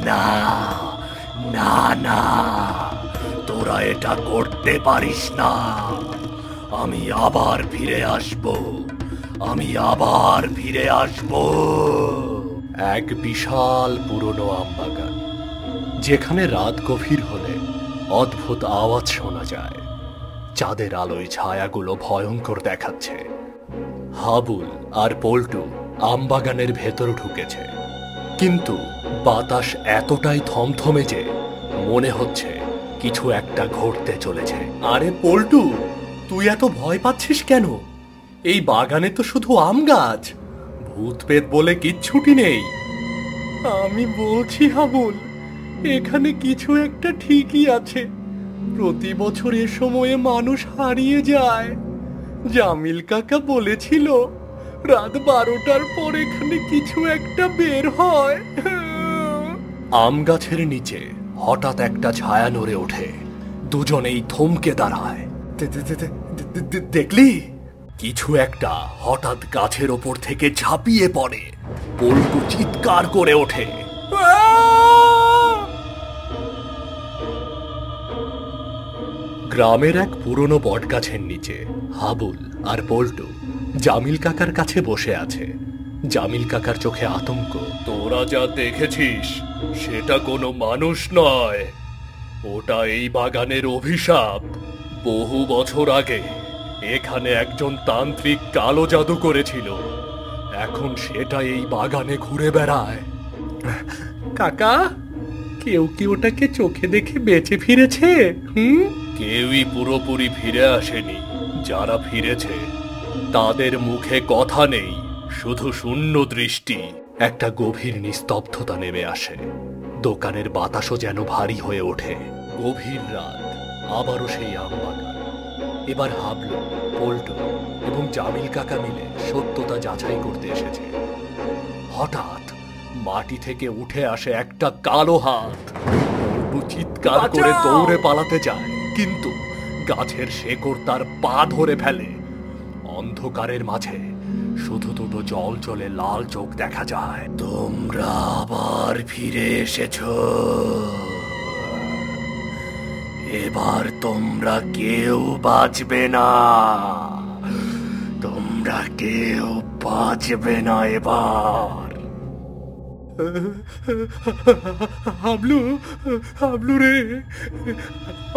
না না না, তোরা এটা করতে পারিস না। আমি আবার ফিরে আসব, আমি আবার ফিরে আসব। এক বিশাল পুরনো আমবাগান, যেখানে রাত গভীর হলে অদ্ভুত আওয়াজ শোনা যায়। চাঁদের আলোয় ছায়াগুলো ভয়ঙ্কর দেখাচ্ছে। হাবুল আর পল্টু আমবাগানের ভেতর ঢুকেছে, কিন্তু বাতাস এতটাই থমথমে যে মনে হচ্ছে কিছু একটা ঘটতে চলেছে। আরে পল্টু, তুই এত ভয় পাচ্ছিস কেন? এই বাগানে তো শুধু আম গাছ, ভূত পেত বলে কিচ্ছুটি নেই। আমি বলছি হাবুল, এখানে কিছু একটা ঠিকই আছে। প্রতি বছর এ সময়ে মানুষ হারিয়ে যায়। জামিল কাকা বলেছিল রাত 12টার পর এখানে কিছু একটা বের হয়। আম গাছের নিচে হঠাৎ একটা ছায়া নড়ে ওঠে। দুজনেই থমকে দাঁড়ায়। দেখলি? কিছু একটা হঠাৎ গাছের ওপর থেকে ঝাঁপিয়ে পড়ে। পল্টু চিৎকার করে ওঠে। গ্রামের এক পুরনো বটগাছের নিচে হাবুল আর পল্টু জামিল কাকার কাছে বসে আছে। জামিল কাকার চোখে আতঙ্ক। তোরা যা দেখেছিস সেটা কোনো মানুষ নয়, ওটা এই বাগানের অভিশাপ। বহু বছর আগে এখানে একজন তান্ত্রিক কালো জাদু করেছিল, এখন সেটা এই বাগানে ঘুরে বেড়ায়। কাকা, কেউ কি ওটাকে চোখে দেখে বেঁচে ফিরেছে? কেউই পুরোপুরি ফিরে আসেনি। যারা ফিরেছে তাদের মুখে কথা নেই, শুধু শূন্য দৃষ্টি। একটা গভীর নিস্তব্ধতা নেমে আসে। দোকানের বাতাসও যেন ভারী হয়ে ওঠে। গভীর রাত, আবারও সেই আমবাগান। এবার হাবলু, পল্টু এবং জামিল কাকা মিলে সত্যতা যাচাই করতে এসেছে। হঠাৎ মাটি থেকে উঠে আসে একটা কালো হাত। পল্টু চিৎকার করে দৌড়ে পালাতে যায়, কিন্তু গাছের শেকড় তার পা ধরে ফেলে। অন্ধকারের মাঝে শুধু দুটো জল জলে লাল চোখ দেখা যায়। তোমরা আবার ফিরে এসেছো। এবার তোমরা কেউ বাঁচবে না, তোমরা কেউ বাঁচবে না এবার। হাবলু, হাবলু রে,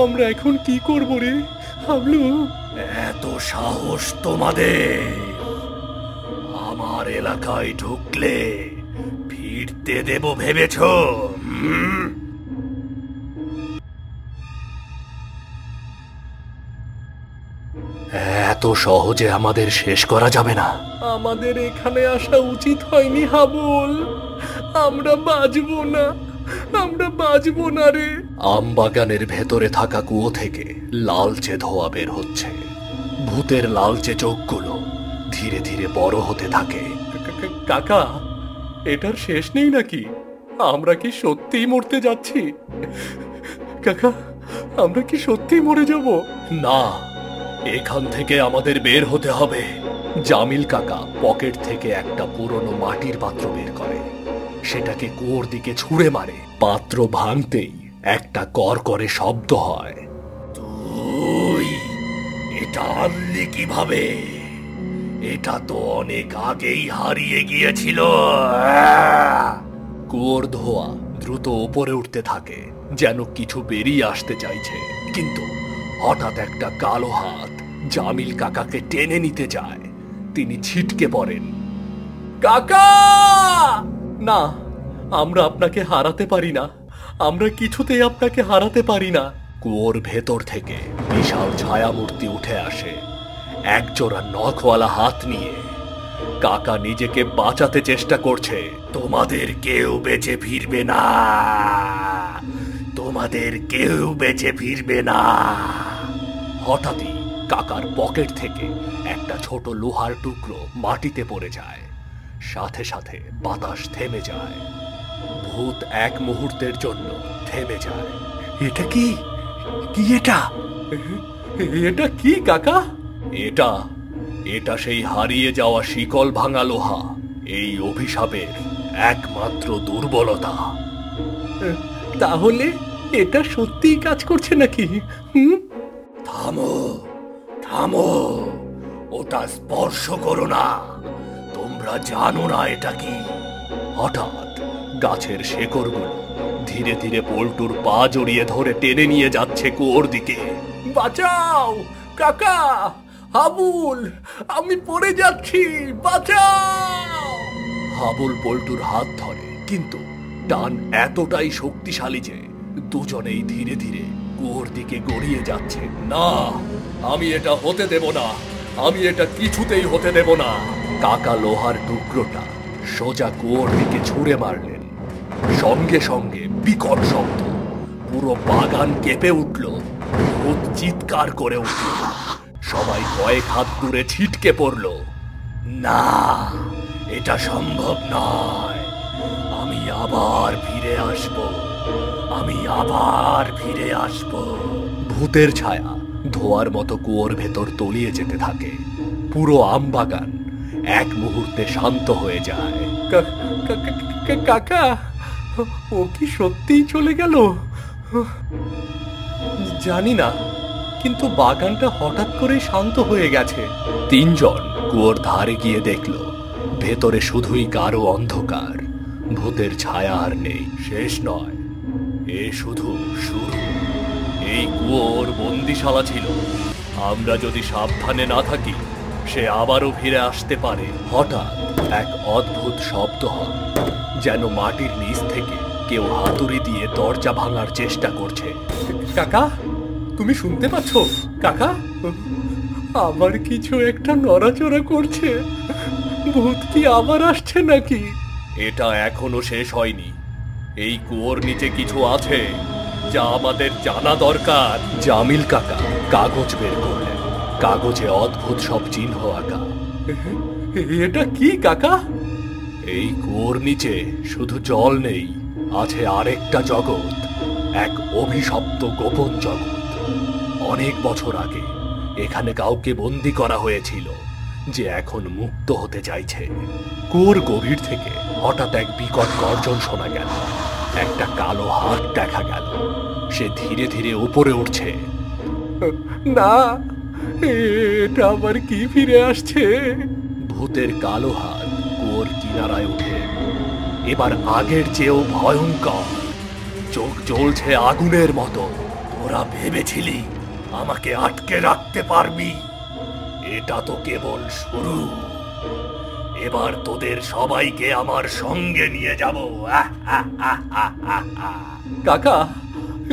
আমরা এখন কি করব রে? হাবলু, এত সাহস তোমাদের! আমার এলাকায় ঢুকলে ফিরতে দেব ভেবেছ? এত সহজে আমাদের শেষ করা যাবে না। আমাদের এখানে আসা উচিত হয়নি হাবুল। আমরা বাঁচবো না, আমরা বাঁচবো না রে। আমবাগানের ভেতরে থাকা কুয়ো থেকে লালচে ধোঁয়া বের হচ্ছে। ভূতের লালচে চোখগুলো ধীরে ধীরে বড় হতে থাকে। কাকা, এটার শেষ নেই নাকি? আমরা কি সত্যিই মরতে যাচ্ছি? কাকা, আমরা কি সত্যিই মরে যাব? না, এখান থেকে আমাদের বের হতে হবে। জামিল কাকা পকেট থেকে একটা পুরনো মাটির পাত্র বের করে, সেটাকে কুয়োর দিকে ছুঁড়ে মারে। পাত্র ভাঙতেই একটা করকরে শব্দ হয়। তুই এটা আনলি কিভাবে? এটা তো অনেক আগেই হারিয়ে গিয়েছিল। কুয়োর ধোঁয়া দ্রুত উপরে উঠতে থাকে, যেন কিছু বেরিয়ে আসতে চাইছে। কিন্তু হঠাৎ একটা কালো হাত জামিল কাকাকে টেনে নিতে যায়। তিনি ছিটকে পড়েন। কাকা! না, আমরা আপনাকে হারাতে পারি না, আমরা কিছুতেই আপনাকে হারাতে পারি না। কুয়োর ভেতর থেকে বিশাল ছায়ামূর্তি উঠে আসে, একজোড়া নখওয়ালা হাত নিয়ে। কাকা নিজেকে বাঁচাতে চেষ্টা করছে। তোমাদের কেউ বেঁচে ফিরবে না, তোমাদের কেউ বেঁচে ফিরবে না। হঠাৎই কাকার পকেট থেকে একটা ছোট লোহার টুকরো মাটিতে পড়ে যায়। সাথে সাথে বাতাস থেমে যায়। ভূত এক মুহূর্তের জন্য থেমে যায়। এটা কি? কি এটা? এটা কি কাকা? এটা সেই হারিয়ে যাওয়া শিকল ভাঙা লোহা, এই অভিশাপের একমাত্র দুর্বলতা। তাহলে এটা সত্যিই কাজ করছে নাকি? থামো থামো, ওটা স্পর্শ করো না, তোমরা জানো না এটা কি। হঠাৎ গাছের শেকড়গুলো ধীরে ধীরে পল্টুর পা জড়িয়ে ধরে টেনে নিয়ে যাচ্ছে কুয়োর দিকে। বাঁচাও কাকা, হাবুল, আমি পড়ে যাচ্ছি, বাঁচাও। হাবুল পল্টুর হাত ধরে, কিন্তু টান এতটাই শক্তিশালী যে দুজনেই ধীরে ধীরে কুয়োর দিকে গড়িয়ে যাচ্ছে। না, আমি এটা হতে দেব না, আমি এটা কিছুতেই হতে দেব না। কাকা লোহার টুকরোটা সোজা কুয়োর দিকে ছুঁড়ে মারলেন। সঙ্গে সঙ্গে বিকট শব্দ, পুরো বাগান কেঁপে উঠল। ভূত চিৎকার করে উঠল, সবাই কয়েক হাত দূরে ছিটকে পড়ল। না, এটা সম্ভব নয়, আমি আবার ফিরে আসব, আমি আবার ফিরে আসব। ভূতের ছায়া ধোয়ার মতো কুয়োর ভেতর তলিয়ে যেতে থাকে। পুরো আমবাগান এক মুহূর্তে শান্ত হয়ে যায়। কাকা, ও কি সত্যিই চলে গেল? জানি না, কিন্তু বাগানটা হঠাৎ করে শান্ত হয়ে গেছে। তিনজন কুয়োর ধারে গিয়ে দেখল ভেতরে শুধুই গাঢ় অন্ধকার। ভূতের ছায়া আর নেই। শেষ নয়, এ শুধু শুরু। এই কুয়োর বন্দিশালা ছিল, আমরা যদি সাবধানে না থাকি সে আবারও ফিরে আসতে পারে। হঠাৎ এক অদ্ভুত শব্দ হয়, যেন মাটির নিচ থেকে কেউ হাতুড়ি দিয়ে দরজা ভাঙার চেষ্টা করছে। কাকা, তুমি শুনতে পাচ্ছ? কাকা, আবার কিছু একটা নড়াচড়া করছে। ভূত কি আবার আসছে নাকি? এটা এখনো শেষ হয়নি। এই কুয়োর নিচে কিছু আছে যা আমাদের জানা দরকার। জামিল কাকা কাগজ বের করলেন, কাগজে অদ্ভুত সব চিহ্ন আঁকা। এটা কি কাকা? এই কুয়োর নিচে শুধু জল নেই, আছে আরেকটা জগৎ, এক অভিশপ্ত গোপন জগৎ। অনেক বছর আগে এখানে কাউকে বন্দি করা হয়েছিল, যে এখন মুক্ত হতে চাইছে। কুয়োর গভীর থেকে হঠাৎ এক বিকট গর্জন শোনা গেল। একটা কালো হাত দেখা গেল, সে ধীরে ধীরে উপরে উঠছে। না, এটা আবার কি ফিরে আসছে? ভূতের কালো হাত কুয়োর কিনারায় উঠে, এবার আগের চেয়েও ভয়ঙ্কর। চোখ জ্বলছে আগুনের মতো। তোরা ভেবেছিলি আমাকে আটকে রাখতে পারবি? এটা তো কেবল শুরু। এবার তোদের সবাইকে আমার সঙ্গে নিয়ে যাব। কাকা,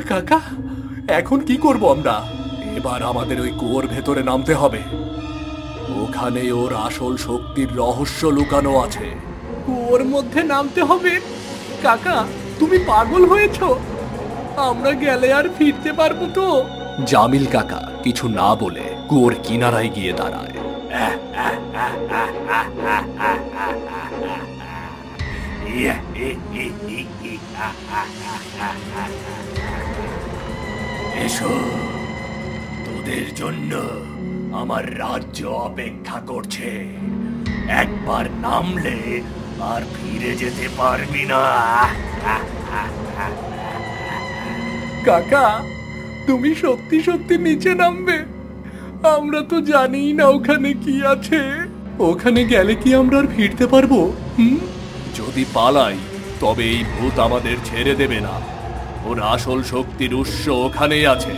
কাকা, এখন কি করব আমরা? এবার আমাদের ওই কুয়োর ভেতরে নামতে হবে। ওখানে ওর আসল শক্তির রহস্য লুকানো আছে। কুয়োর মধ্যে নামতে হবে? কাকা, তুমি পাগল হয়েছ? আমরা গেলে আর ফিরতে পারবো তো? জামিল কাকা কিছু না বলে কুয়োর কিনারায় গিয়ে দাঁড়ায়। এসো, তোদের জন্য আমার রাজ্য অপেক্ষা করছে। একবার নামলে আর ফিরে যেতে পারবি না। কাকা, তুমি সত্যি সত্যি নিচে নামবে? আমরা তো জানিই না ওখানে কি আছে। ওখানে গেলে কি আমরা আর ফিরতে পারবো? যদি পালাই তবে এই ভূত আমাদের ছেড়ে দেবে না। ওর আসল শক্তির উৎস ওখানেই আছে,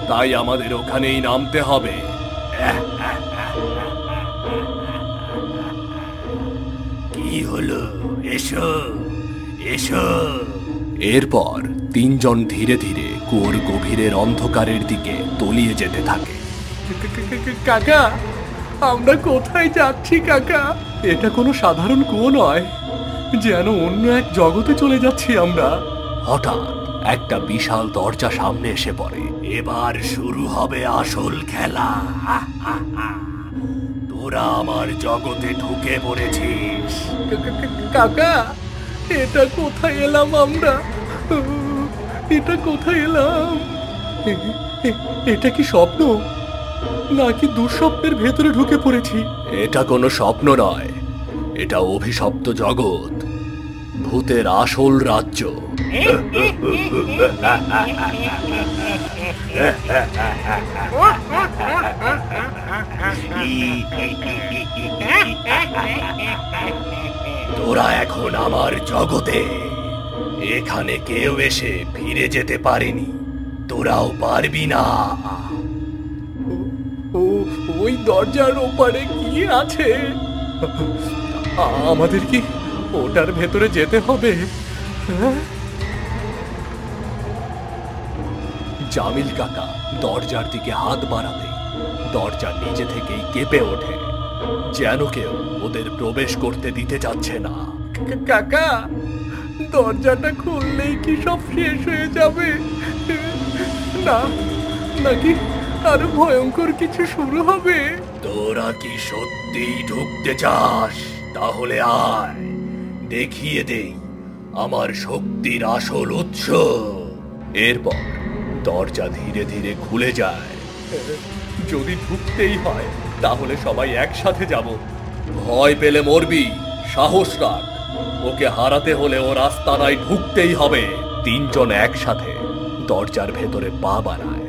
তাই আমাদের ওখানেই নামতে হবে। কি হলো? এসো এসো। এরপর তিনজন ধীরে ধীরে কুয়োর গভীরের অন্ধকারের দিকে তলিয়ে যেতে থাকে। কাকা, আমরা কোথায় যাচ্ছি কাকা? এটা কোনো সাধারণ কুয়ো নয়, যেন অন্য এক জগতে চলে যাচ্ছি আমরা। হঠাৎ একটা বিশাল দরজা সামনে এসে পড়ে। এবার শুরু হবে আসল খেলা। তোরা আমার জগতে ঢুকে পড়েছিস। কাকা, এটা কোথায় এলাম আমরা? এটা কোথায় এলাম? এটা কি স্বপ্ন? নাকি দুঃস্বপ্নের ভেতরে ঢুকে পড়েছি? এটা কোনো স্বপ্ন নয়, এটা অভিশপ্ত জগৎ, ভূতের আসল রাজ্য। তোরা এখন আমার জগতে, এখানে কেউ এসে ফিরে যেতে পারেনি, তোরাও পারবি না। ও, ওই দরজার ওপারে কি আছে? আমাদের কি ওটার ভেতরে যেতে হবে? হ্যাঁ? জামিল কাকা দরজার দিকে হাত বাড়াতেই দরজা নিজে থেকেই কেঁপে ওঠে, যেন কেউ ওদের প্রবেশ করতে দিতে চাচ্ছে না। কাকা, দরজাটা খুললেই কি সব শেষ হয়ে যাবে? না, নাকি আরো ভয়ঙ্কর কিছু শুরু হবে? তোরা কি সত্যিই ঢুকতে চাস? তাহলে আয়, দেখিয়ে দেই আমার শক্তির আসল উৎস। এরপর দরজা ধীরে ধীরে খুলে যায়। যদি ঢুকতেই হয় তাহলে সবাই একসাথে যাব। ভয় পেলে মরবি, সাহস রাখ, ওকে হারাতে হলে ওর আস্তানায় ঢুকতেই হবে। তিনজন একসাথে দরজার ভেতরে পা বাড়ায়।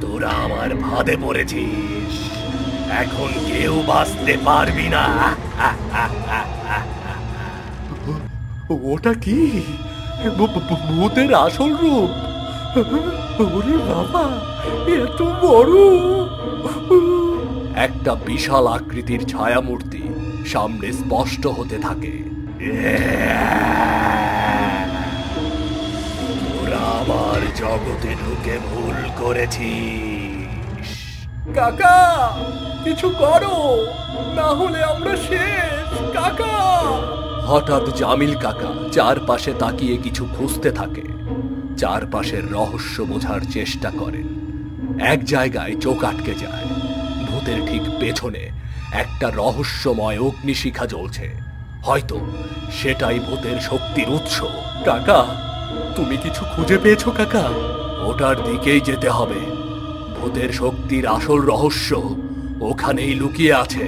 তোরা আমার ফাঁদে পড়েছিস, এখন কেউ বাঁচতে পারবি না। ওটা কি? ভূতের আসল রূপ? ওরে বাবা, এত বড়! একটা বিশাল আকৃতির ছায়ামূর্তি সামনে স্পষ্ট হতে থাকে। তোরা আমার জগতে ঢুকে ভুল করেছিস। কাকা, কিছু করো, না হলে আমরা শেষ। কাকা! হঠাৎ জামিল কাকা চারপাশে তাকিয়ে কিছু খুঁজতে থাকে, চারপাশের রহস্য বোঝার চেষ্টা করেন। এক জায়গায় চোখ আটকে যায়। ভূতের ঠিক পেছনে একটা রহস্যময় অগ্নিশিখা জ্বলছে, হয়তো সেটাই ভূতের শক্তির উৎস। কাকা, তুমি কিছু খুঁজে পেয়েছো কাকা? ওটার দিকেই যেতে হবে। ভূতের শক্তির আসল রহস্য ওখানেই লুকিয়ে আছে।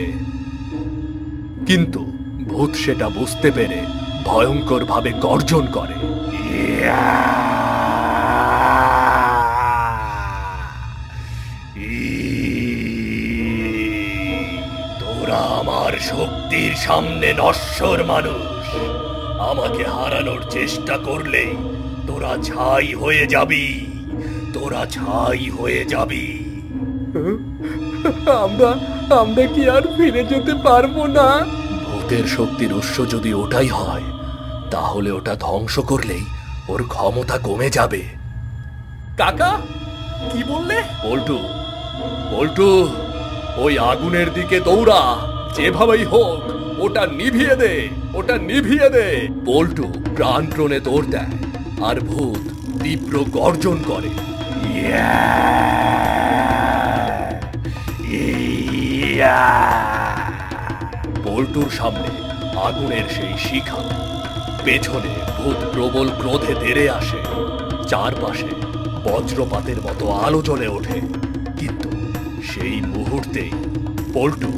কিন্তু ভূত সেটা বুঝতে পেরে ভয়ঙ্কর ভাবে গর্জন করে। তোরা আমার শক্তির সামনে নশ্বর মানুষ, আমাকে হারানোর চেষ্টা করলে তোরা ছাই হয়ে যাবি, তোরা ছাই হয়ে যাবি। আমরা কি আর ফিরে যেতে পারবো না? ভূতের শক্তির উৎস যদি ওটাই হয়, তাহলে ওটা ধ্বংস করলেই ওর ক্ষমতা কমে যাবে। কাকা, কি বললে? পল্টু, পল্টু, ওই আগুনের দিকে দৌড়া, যেভাবেই হোক ওটা নিভিয়ে দে, ওটা নিভিয়ে দে। পল্টু প্রাণপণে দৌড় দেয়, আর ভূত তীব্র গর্জন করে। পল্টুর সামনে আগুনের সেই শিখা, পেছনে ভূত প্রবল ক্রোধে তেড়ে আসে। চারপাশে বজ্রপাতের মতো আলো জ্বলে ওঠে, কিন্তু সেই মুহূর্তেই পল্টু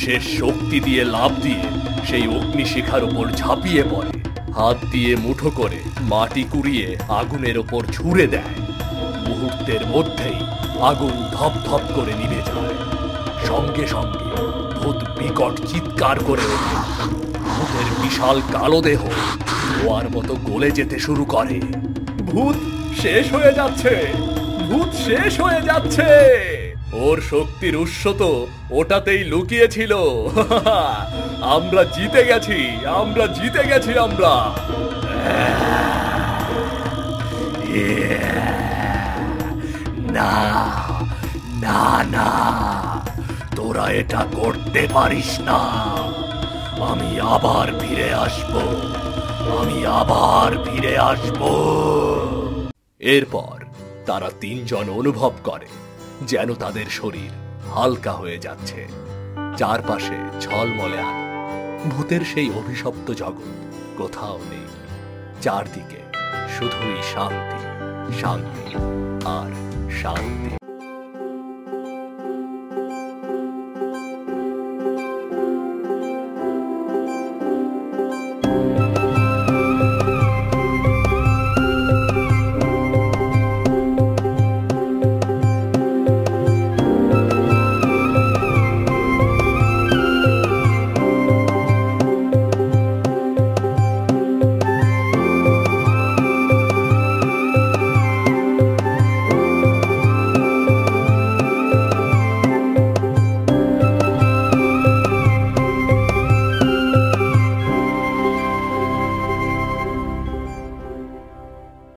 শেষ শক্তি দিয়ে লাফ দিয়ে সেই অগ্নিশিখার উপর ঝাঁপিয়ে পড়ে, হাত দিয়ে মুঠো করে মাটি কুড়িয়ে আগুনের ওপর ছুঁড়ে দেয়। মুহূর্তের মধ্যেই আগুন ধপ ধপ করে নিভে যায়। সঙ্গে সঙ্গে ভূত বিকট চিৎকার করে ওঠে। ভূতের বিশাল কালো দেহ ধোঁয়ার মতো গলে যেতে শুরু করে। ভূত শেষ হয়ে যাচ্ছে, ভূত শেষ হয়ে যাচ্ছে। ওর শক্তির উৎস তো ওটাতেই লুকিয়ে ছিল। আমরা জিতে গেছি, আমরা জিতে গেছি। আমরা না না না, তোরা এটা করতে পারিস না। আমি আবার ফিরে আসব, আমি আবার ফিরে আসব। এরপর তারা তিনজন অনুভব করে যেন তাদের শরীর হালকা হয়ে যাচ্ছে। চারপাশে ঝলমলে আলো। ভূতের সেই অভিশপ্ত জগৎ কোথাও নেই। চারদিকে শুধুই শান্তি, শান্তি আর শান্তি।